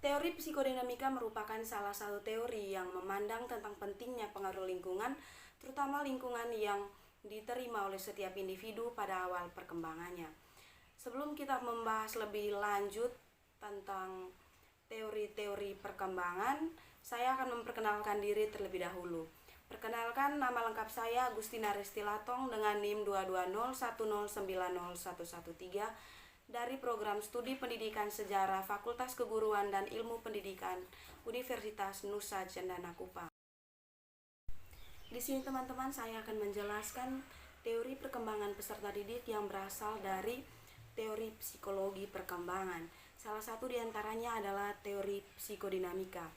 Teori psikodinamika merupakan salah satu teori yang memandang tentang pentingnya pengaruh lingkungan, terutama lingkungan yang diterima oleh setiap individu pada awal perkembangannya. Sebelum kita membahas lebih lanjut tentang teori-teori perkembangan, saya akan memperkenalkan diri terlebih dahulu. Perkenalkan, nama lengkap saya Agustina Restilatong dengan NIM 22010901113 dari Program Studi Pendidikan Sejarah Fakultas Keguruan dan Ilmu Pendidikan Universitas Nusa Cendana Kupang. Di sini teman-teman, saya akan menjelaskan teori perkembangan peserta didik yang berasal dari teori psikologi perkembangan. Salah satu di antaranya adalah teori psikodinamika.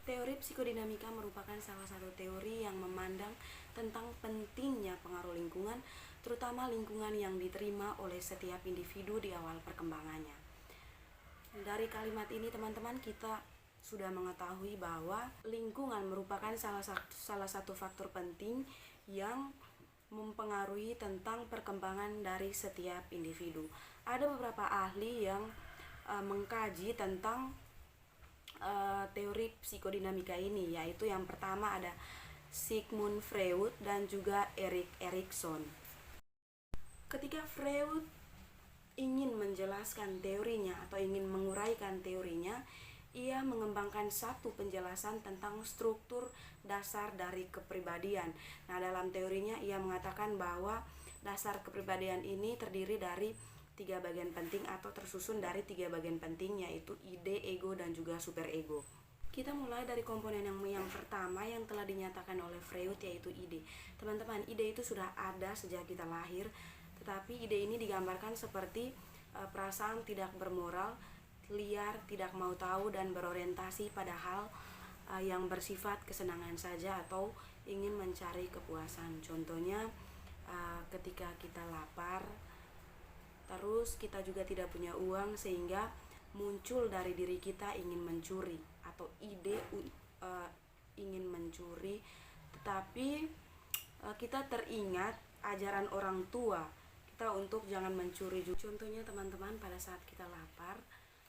Teori psikodinamika merupakan salah satu teori yang memandang tentang pentingnya pengaruh lingkungan, terutama lingkungan yang diterima oleh setiap individu di awal perkembangannya. Dari kalimat ini teman-teman, kita sudah mengetahui bahwa lingkungan merupakan salah satu faktor penting yang mempengaruhi tentang perkembangan dari setiap individu. Ada beberapa ahli yang mengkaji tentang teori psikodinamika ini, yaitu yang pertama ada Sigmund Freud dan juga Erik Erikson. Ketika Freud ingin menjelaskan teorinya atau ingin menguraikan teorinya, ia mengembangkan satu penjelasan tentang struktur dasar dari kepribadian. Nah, dalam teorinya ia mengatakan bahwa dasar kepribadian ini terdiri dari 3 bagian penting atau tersusun dari 3 bagian penting, yaitu ide, ego, dan juga superego. Kita mulai dari komponen yang pertama yang telah dinyatakan oleh Freud, yaitu ide. Teman-teman, ide itu sudah ada sejak kita lahir, tetapi ide ini digambarkan seperti perasaan tidak bermoral, liar, tidak mau tahu, dan berorientasi pada hal yang bersifat kesenangan saja atau ingin mencari kepuasan. Contohnya ketika kita lapar, terus kita juga tidak punya uang, sehingga muncul dari diri kita ingin mencuri atau ide ingin mencuri, tetapi kita teringat ajaran orang tua kita untuk jangan mencuri. Contohnya teman-teman, pada saat kita lapar,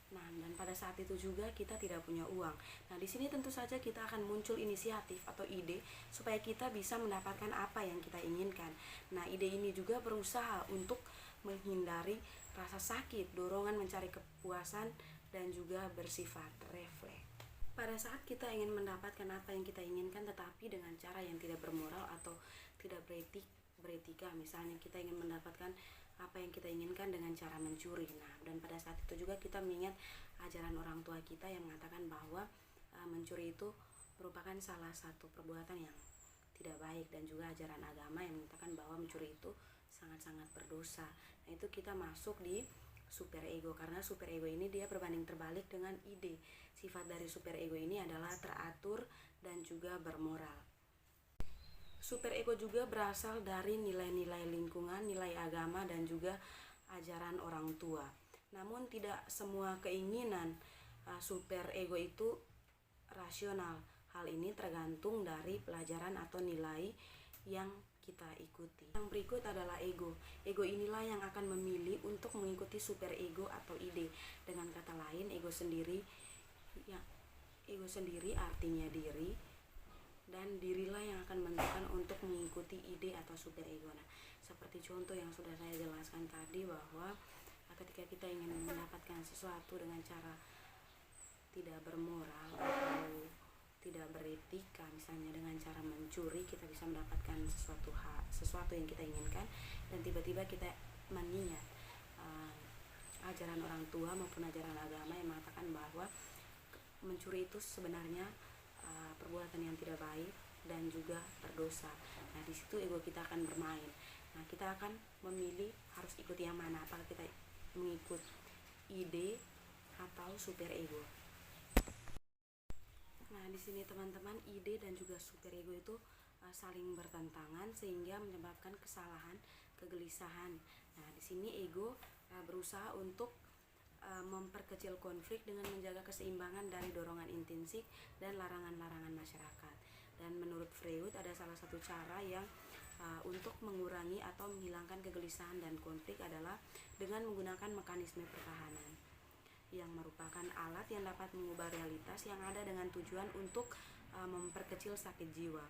nah, dan pada saat itu juga kita tidak punya uang. Nah, di sini tentu saja kita akan muncul inisiatif atau ide supaya kita bisa mendapatkan apa yang kita inginkan. Nah, ide ini juga berusaha untuk menghindari rasa sakit, dorongan mencari kepuasan, dan juga bersifat refleks. Pada saat kita ingin mendapatkan apa yang kita inginkan tetapi dengan cara yang tidak bermoral atau tidak beretika, misalnya kita ingin mendapatkan apa yang kita inginkan dengan cara mencuri. Nah, dan pada saat itu juga kita mengingat ajaran orang tua kita yang mengatakan bahwa mencuri itu merupakan salah satu perbuatan yang tidak baik, dan juga ajaran agama yang mengatakan bahwa mencuri itu sangat-sangat berdosa. Nah, itu kita masuk di superego, karena superego ini dia berbanding terbalik dengan ide. Sifat dari superego ini adalah teratur dan juga bermoral. Superego juga berasal dari nilai-nilai lingkungan, nilai agama, dan juga ajaran orang tua. Namun tidak semua keinginan superego itu rasional. Hal ini tergantung dari pelajaran atau nilai yang kita ikuti. Yang berikut adalah ego. Ego inilah yang akan memilih untuk mengikuti superego atau ide. Dengan kata lain, ego sendiri artinya diri, dan dirilah yang akan menentukan untuk mengikuti ide atau superego. Nah, seperti contoh yang sudah saya jelaskan tadi, bahwa ketika kita ingin mendapatkan sesuatu dengan cara tidak bermoral atau tidak beretika, misalnya dengan cara mencuri, kita bisa mendapatkan sesuatu yang kita inginkan, dan tiba-tiba kita mengingat ajaran orang tua maupun ajaran agama yang mengatakan bahwa mencuri itu sebenarnya perbuatan yang tidak baik dan juga berdosa. Nah, di situ ego kita akan bermain. Nah, kita akan memilih harus ikut yang mana, apakah kita mengikut ide atau superego. Nah, di sini teman-teman, ide dan juga superego itu saling bertentangan sehingga menyebabkan kesalahan, kegelisahan. Nah, di sini ego berusaha untuk memperkecil konflik dengan menjaga keseimbangan dari dorongan intrinsik dan larangan-larangan masyarakat. Dan menurut Freud ada salah satu cara yang untuk mengurangi atau menghilangkan kegelisahan dan konflik adalah dengan menggunakan mekanisme pertahanan. merupakan alat yang dapat mengubah realitas yang ada dengan tujuan untuk memperkecil sakit jiwa.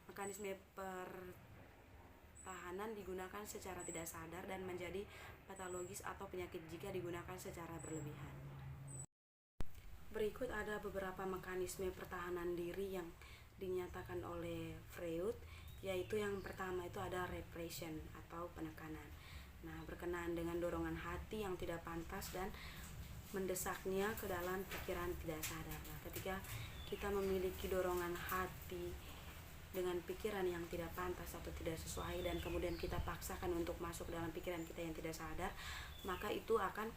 Mekanisme pertahanan digunakan secara tidak sadar dan menjadi patologis atau penyakit jika digunakan secara berlebihan. Berikut ada beberapa mekanisme pertahanan diri yang dinyatakan oleh Freud, yaitu yang pertama itu ada repression atau penekanan. Nah, berkenaan dengan dorongan hati yang tidak pantas dan mendesaknya ke dalam pikiran tidak sadar. Nah, ketika kita memiliki dorongan hati dengan pikiran yang tidak pantas atau tidak sesuai dan kemudian kita paksakan untuk masuk dalam pikiran kita yang tidak sadar, maka itu akan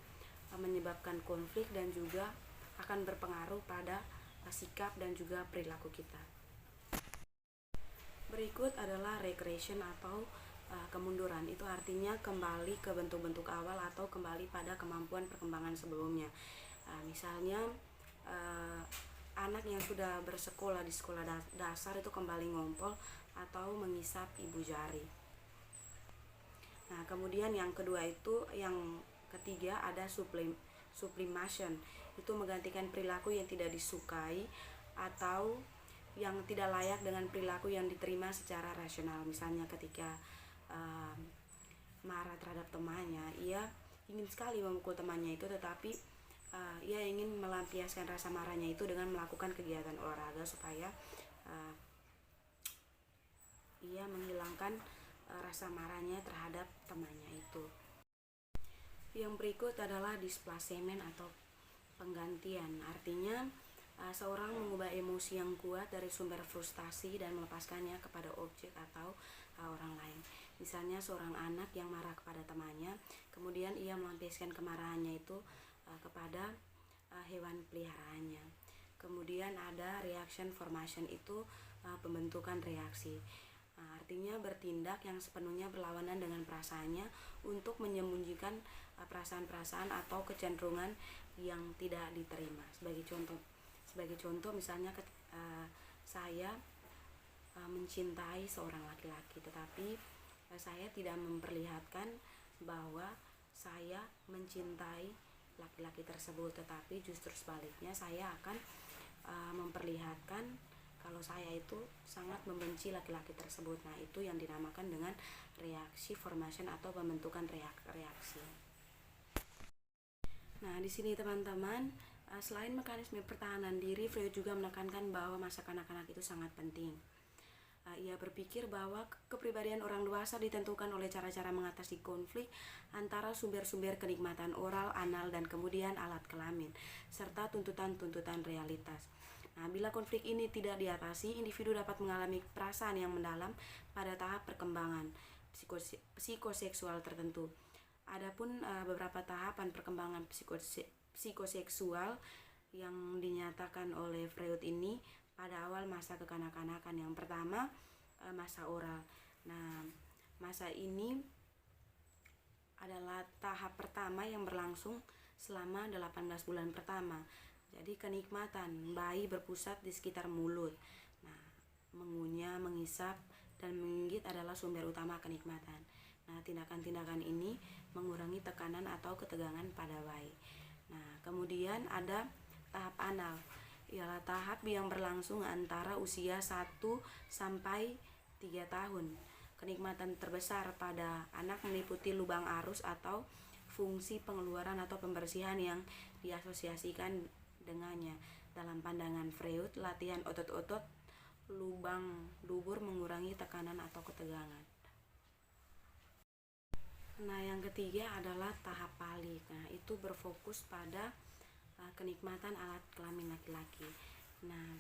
menyebabkan konflik dan juga akan berpengaruh pada sikap dan juga perilaku kita. Berikut adalah regression atau kemunduran. Itu artinya kembali ke bentuk-bentuk awal atau kembali pada kemampuan perkembangan sebelumnya. Misalnya anak yang sudah bersekolah di sekolah dasar itu kembali ngompol atau mengisap ibu jari. Nah, kemudian yang kedua itu, yang ketiga ada sublimation. Itu menggantikan perilaku yang tidak disukai atau yang tidak layak dengan perilaku yang diterima secara rasional. Misalnya ketika marah terhadap temannya, ia ingin sekali memukul temannya itu, tetapi ia ingin melampiaskan rasa marahnya itu dengan melakukan kegiatan olahraga supaya ia menghilangkan rasa marahnya terhadap temannya itu. Yang berikut adalah displacement atau penggantian. Artinya seorang mengubah emosi yang kuat dari sumber frustasi dan melepaskannya kepada objek atau orang lain. Misalnya seorang anak yang marah kepada temannya, kemudian ia melampiaskan kemarahannya itu kepada hewan peliharaannya. Kemudian ada reaction formation, itu pembentukan reaksi. Artinya bertindak yang sepenuhnya berlawanan dengan perasaannya untuk menyembunyikan perasaan-perasaan atau kecenderungan yang tidak diterima. Sebagai contoh misalnya saya mencintai seorang laki-laki, tetapi saya tidak memperlihatkan bahwa saya mencintai laki-laki tersebut, tetapi justru sebaliknya saya akan memperlihatkan kalau saya itu sangat membenci laki-laki tersebut. Nah, itu yang dinamakan dengan reaksi formation atau pembentukan reaksi. Nah, di sini teman-teman, selain mekanisme pertahanan diri, Freud juga menekankan bahwa masa kanak-kanak itu sangat penting. Ia berpikir bahwa kepribadian orang dewasa ditentukan oleh cara-cara mengatasi konflik antara sumber-sumber kenikmatan oral, anal, dan kemudian alat kelamin, serta tuntutan-tuntutan realitas. Nah, bila konflik ini tidak diatasi, individu dapat mengalami perasaan yang mendalam pada tahap perkembangan psikoseksual tertentu. Adapun beberapa tahapan perkembangan psikoseksual yang dinyatakan oleh Freud ini pada awal masa kekanak-kanakan. Yang pertama, masa oral. Nah, masa ini adalah tahap pertama yang berlangsung selama 18 bulan pertama. Jadi kenikmatan bayi berpusat di sekitar mulut. Nah, mengunyah, mengisap, dan menggigit adalah sumber utama kenikmatan. Nah, tindakan-tindakan ini mengurangi tekanan atau ketegangan pada bayi. Nah, kemudian ada tahap anal. Ialah tahap yang berlangsung antara usia 1 sampai 3 tahun. Kenikmatan terbesar pada anak meliputi lubang arus atau fungsi pengeluaran atau pembersihan yang diasosiasikan dengannya. Dalam pandangan Freud, latihan otot-otot lubang dubur mengurangi tekanan atau ketegangan. Nah, yang ketiga adalah tahap palik. Nah, itu berfokus pada kenikmatan alat kelamin laki-laki. Nah,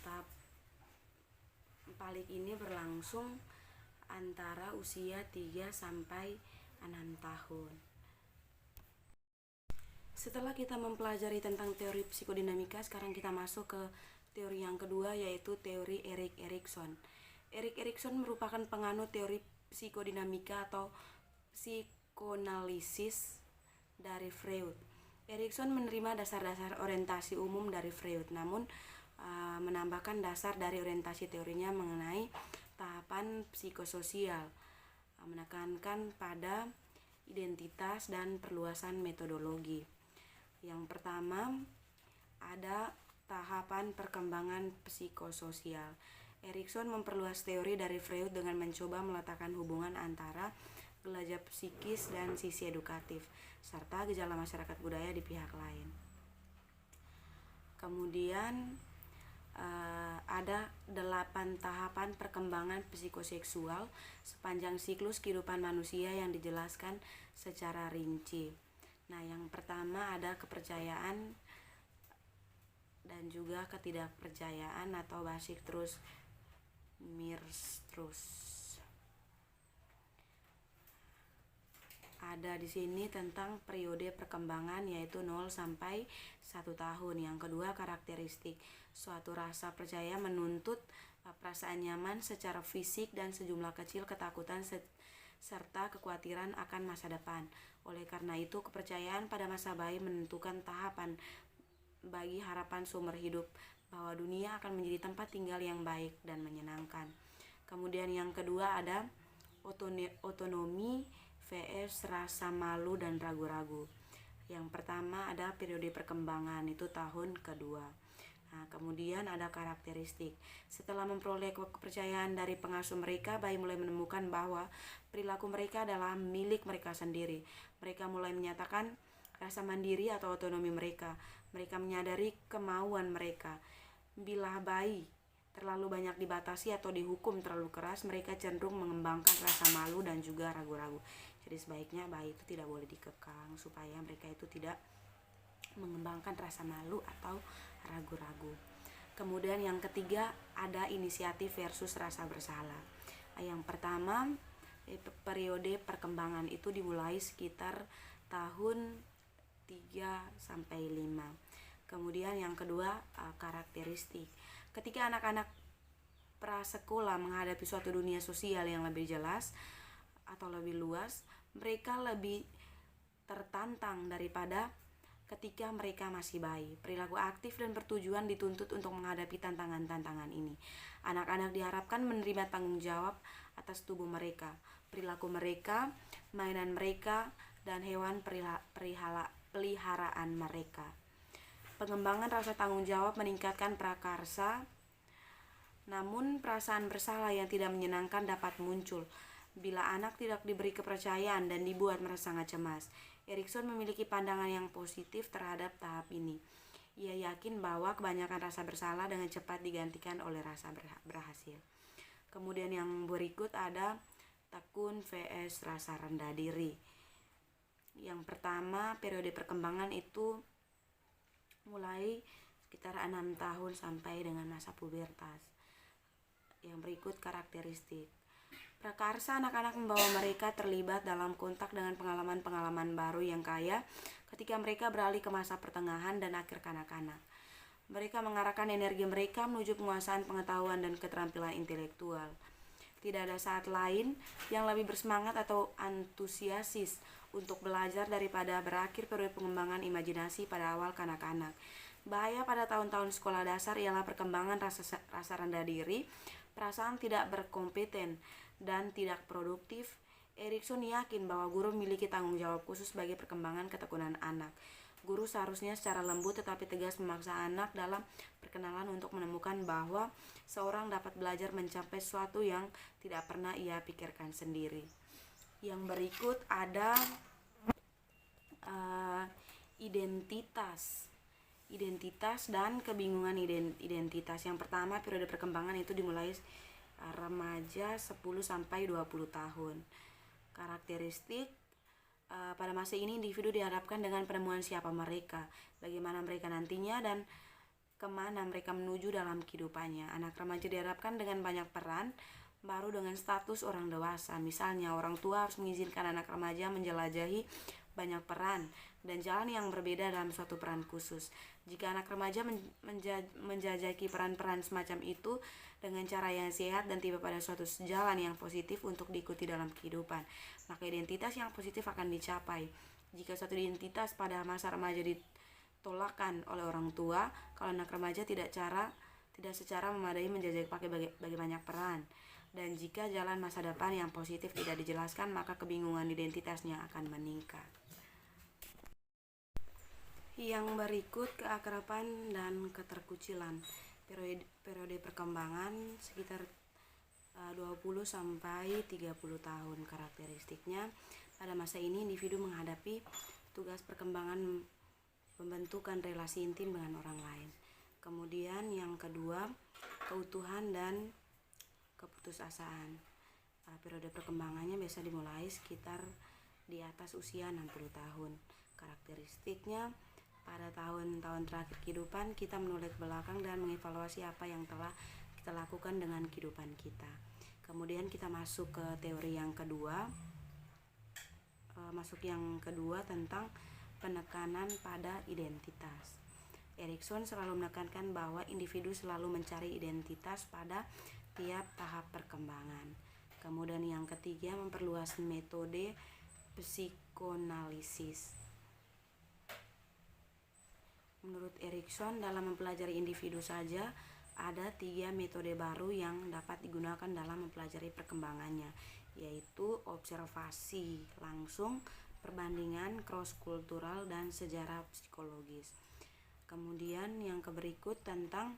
tahap palik ini berlangsung antara usia 3 sampai 6 tahun. Setelah kita mempelajari tentang teori psikodinamika, sekarang kita masuk ke teori yang kedua, yaitu teori Erik Erikson. Erik Erikson merupakan penganut teori psikodinamika atau psikoanalisis dari Freud. Erikson menerima dasar-dasar orientasi umum dari Freud, namun menambahkan dasar dari orientasi teorinya mengenai tahapan psikososial, menekankan pada identitas dan perluasan metodologi. Yang pertama ada tahapan perkembangan psikososial. Erikson memperluas teori dari Freud dengan mencoba meletakkan hubungan antara gejala psikis dan sisi edukatif, serta gejala masyarakat budaya di pihak lain. Kemudian ada 8 tahapan perkembangan psikoseksual sepanjang siklus kehidupan manusia yang dijelaskan secara rinci. Nah, yang pertama ada kepercayaan dan juga ketidakpercayaan atau basic trust, mistrust. Ada di sini tentang periode perkembangan yaitu 0 sampai 1 tahun. Yang kedua, karakteristik. Suatu rasa percaya menuntut perasaan nyaman secara fisik dan sejumlah kecil ketakutan serta kekhawatiran akan masa depan. Oleh karena itu, kepercayaan pada masa bayi menentukan tahapan bagi harapan seumur hidup bahwa dunia akan menjadi tempat tinggal yang baik dan menyenangkan. Kemudian yang kedua ada otonomi vs rasa malu dan ragu-ragu. Yang pertama ada periode perkembangan, itu tahun kedua. Nah, kemudian ada karakteristik. Setelah memperoleh kepercayaan dari pengasuh mereka, bayi mulai menemukan bahwa perilaku mereka adalah milik mereka sendiri. Mereka mulai menyatakan rasa mandiri atau otonomi mereka. Mereka menyadari kemauan mereka. Bila bayi terlalu banyak dibatasi atau dihukum terlalu keras, mereka cenderung mengembangkan rasa malu dan juga ragu-ragu. Jadi sebaiknya bayi itu tidak boleh dikekang supaya mereka itu tidak mengembangkan rasa malu atau ragu-ragu. Kemudian yang ketiga ada inisiatif versus rasa bersalah. Yang pertama, periode perkembangan itu dimulai sekitar tahun 3 sampai 5. Kemudian yang kedua, karakteristik. Ketika anak-anak prasekolah menghadapi suatu dunia sosial yang lebih jelas atau lebih luas, mereka lebih tertantang daripada ketika mereka masih bayi. Perilaku aktif dan bertujuan dituntut untuk menghadapi tantangan-tantangan ini. Anak-anak diharapkan menerima tanggung jawab atas tubuh mereka, perilaku mereka, mainan mereka, dan hewan peliharaan mereka. Pengembangan rasa tanggung jawab meningkatkan prakarsa, namun perasaan bersalah yang tidak menyenangkan dapat muncul bila anak tidak diberi kepercayaan dan dibuat merasa sangat cemas. Erikson memiliki pandangan yang positif terhadap tahap ini. Ia yakin bahwa kebanyakan rasa bersalah dengan cepat digantikan oleh rasa berhasil. Kemudian yang berikut ada tekun vs rasa rendah diri. Yang pertama, periode perkembangan itu mulai sekitar 6 tahun sampai dengan masa pubertas. Yang berikut karakteristik. Prakarsa anak-anak membawa mereka terlibat dalam kontak dengan pengalaman-pengalaman baru yang kaya ketika mereka beralih ke masa pertengahan dan akhir kanak-kanak. Mereka mengarahkan energi mereka menuju penguasaan pengetahuan dan keterampilan intelektual. Tidak ada saat lain yang lebih bersemangat atau antusiasis untuk belajar daripada berakhir periode pengembangan imajinasi pada awal kanak-kanak. Bahaya pada tahun-tahun sekolah dasar ialah perkembangan rasa rendah diri, perasaan tidak berkompeten, dan tidak produktif. Erikson yakin bahwa guru memiliki tanggung jawab khusus bagi perkembangan ketekunan anak. Guru seharusnya secara lembut tetapi tegas memaksa anak dalam perkenalan untuk menemukan bahwa seorang dapat belajar mencapai sesuatu yang tidak pernah ia pikirkan sendiri. Yang berikut ada identitas dan kebingungan identitas. Yang pertama, periode perkembangan itu dimulai remaja 10 sampai 20 tahun. Karakteristik, pada masa ini individu dihadapkan dengan penemuan siapa mereka, bagaimana mereka nantinya, dan kemana mereka menuju dalam kehidupannya. Anak remaja dihadapkan dengan banyak peran baru dengan status orang dewasa. Misalnya, orang tua harus mengizinkan anak remaja menjelajahi banyak peran dan jalan yang berbeda dalam suatu peran khusus. Jika anak remaja menjajaki peran-peran semacam itu dengan cara yang sehat dan tiba pada suatu jalan yang positif untuk diikuti dalam kehidupan, maka identitas yang positif akan dicapai. Jika suatu identitas pada masa remaja ditolakkan oleh orang tua, kalau anak remaja tidak secara memadai menjajaki bagi banyak peran. Dan jika jalan masa depan yang positif tidak dijelaskan, maka kebingungan identitasnya akan meningkat. Yang berikut keakraban dan keterkucilan. Periode perkembangan sekitar 20 sampai 30 tahun. Karakteristiknya, pada masa ini individu menghadapi tugas perkembangan pembentukan relasi intim dengan orang lain. Kemudian yang kedua, keutuhan dan keputusasaan. Periode perkembangannya biasa dimulai sekitar di atas usia 60 tahun. Karakteristiknya, pada tahun-tahun terakhir kehidupan kita menoleh ke belakang dan mengevaluasi apa yang telah kita lakukan dengan kehidupan kita. Kemudian kita masuk ke teori yang kedua. Tentang penekanan pada identitas. Erikson selalu menekankan bahwa individu selalu mencari identitas pada tiap tahap perkembangan. Kemudian yang ketiga, memperluas metode psikoanalisis. Menurut Erikson, dalam mempelajari individu saja ada 3 metode baru yang dapat digunakan dalam mempelajari perkembangannya, yaitu observasi langsung, perbandingan cross-kultural, dan sejarah psikologis. Kemudian yang berikut tentang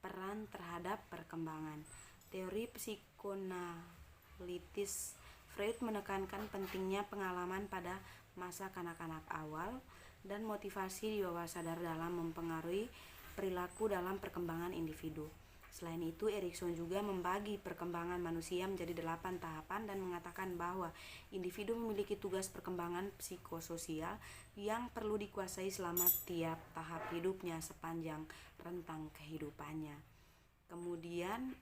peran terhadap perkembangan. Teori psikoanalitis Freud menekankan pentingnya pengalaman pada masa kanak-kanak awal dan motivasi di bawah sadar dalam mempengaruhi perilaku dalam perkembangan individu. Selain itu, Erikson juga membagi perkembangan manusia menjadi 8 tahapan dan mengatakan bahwa individu memiliki tugas perkembangan psikososial yang perlu dikuasai selama tiap tahap hidupnya sepanjang rentang kehidupannya. Kemudian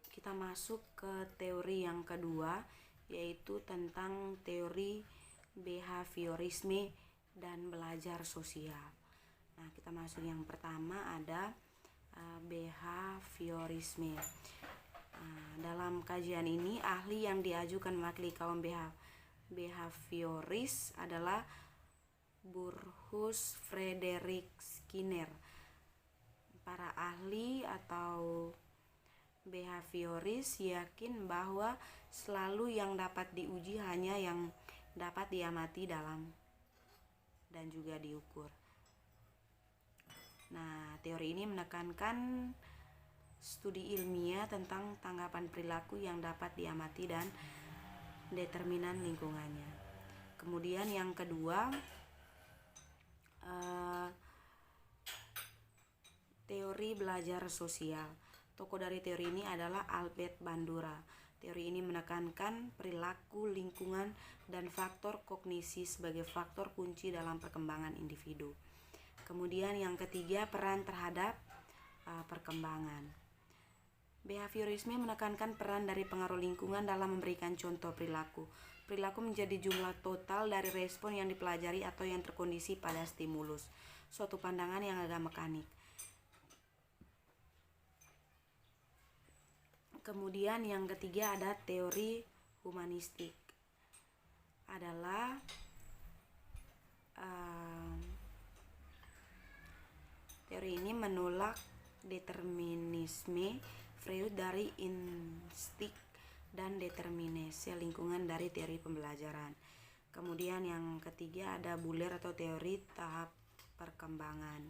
kita masuk ke teori yang kedua, yaitu tentang teori behaviorisme dan belajar sosial. Nah, kita masuk yang pertama, ada behaviorisme. Dalam kajian ini, ahli yang diajukan mewakili kaum behavioris adalah Burrhus Frederick Skinner. Para ahli atau behavioris yakin bahwa selalu yang dapat diuji hanya yang dapat diamati dalam dan juga diukur. Nah, teori ini menekankan studi ilmiah tentang tanggapan perilaku yang dapat diamati dan determinan lingkungannya. Kemudian yang kedua, teori belajar sosial. Tokoh dari teori ini adalah Albert Bandura. Teori ini menekankan perilaku, lingkungan, dan faktor kognisi sebagai faktor kunci dalam perkembangan individu. Kemudian yang ketiga, peran terhadap perkembangan. Behaviorisme menekankan peran dari pengaruh lingkungan dalam memberikan contoh perilaku. Perilaku menjadi jumlah total dari respon yang dipelajari atau yang terkondisi pada stimulus. Suatu pandangan yang agak mekanik. Kemudian yang ketiga ada teori humanistik. Adalah teori ini menolak determinisme Freud dari insting dan determinasi lingkungan dari teori pembelajaran. Kemudian yang ketiga ada Buller atau teori tahap perkembangan.